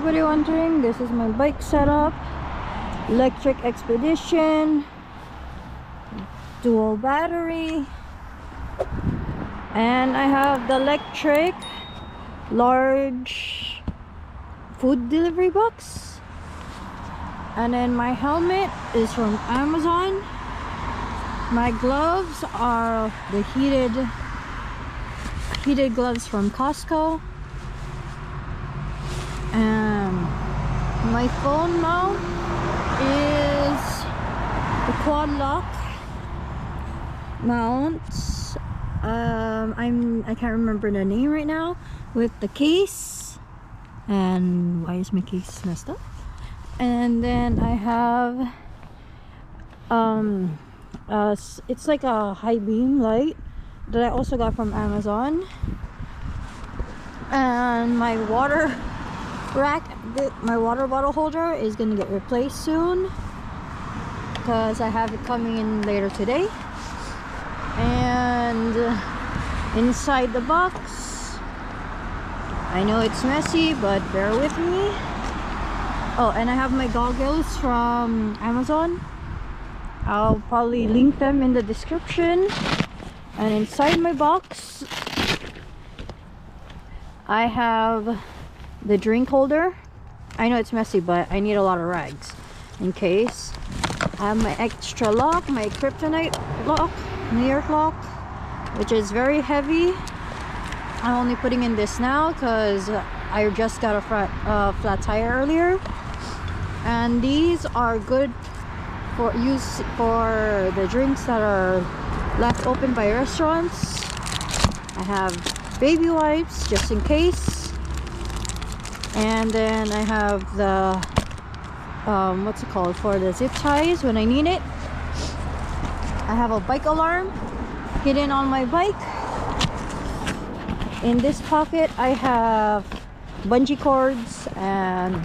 anybody wondering, this is my bike setup. Electric Expedition, dual battery, and I have the electric large food delivery box. And then my helmet is from Amazon. My gloves are the heated gloves from Costco. And my phone mount is the quad lock mount. I can't remember the name right now, with the case. And why is my case messed up? And then I have it's like a high beam light that I also got from Amazon. And my water rack, my water bottle holder is gonna get replaced soon because I have it coming in later today. And inside the box, I know it's messy, but bear with me. Oh, and I have my goggles from Amazon. I'll probably link them in the description. And inside my box, I have the drink holder. I know it's messy, but I need a lot of rags in case. I have my extra lock, my kryptonite lock, New York lock, which is very heavy. I'm only putting in this now because I just got a flat tire earlier. And these are good for use for the drinks that are left open by restaurants. I have baby wipes just in case. And then I have the what's it called, for the zip ties when I need it. I have a bike alarm hidden on my bike. In this pocket I have bungee cords, and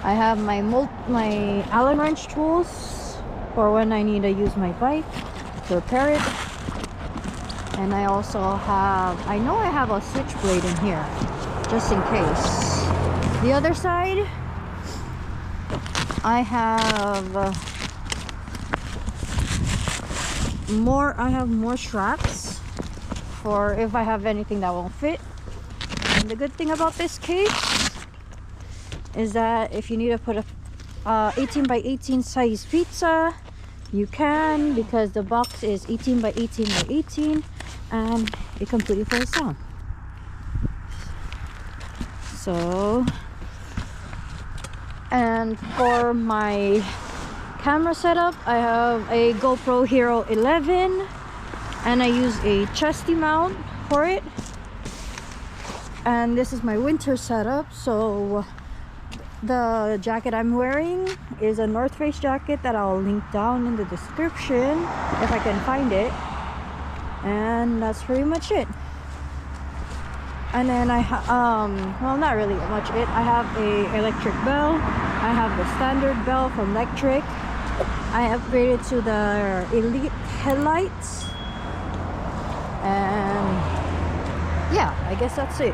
I have my Allen wrench tools for when I need to use my bike to repair it. And I also have, I know I have a switchblade in here just in case. The other side, I have more straps for if I have anything that won't fit. And the good thing about this case is that if you need to put a 18 by 18 size pizza, you can, because the box is 18 by 18 by 18 and it completely folds down. So, and for my camera setup, I have a GoPro Hero 11 and I use a chesty mount for it. And this is my winter setup. So the jacket I'm wearing is a North Face jacket that I'll link down in the description if I can find it. And that's pretty much it. And then I well, not really much it. I have a electric bell. I have the standard bell from Electric. I upgraded to the Elite headlights. And yeah, I guess that's it.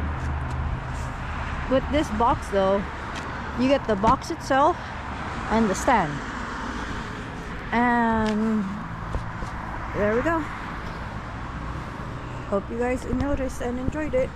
With this box though, you get the box itself and the stand. And there we go. Hope you guys noticed and enjoyed it.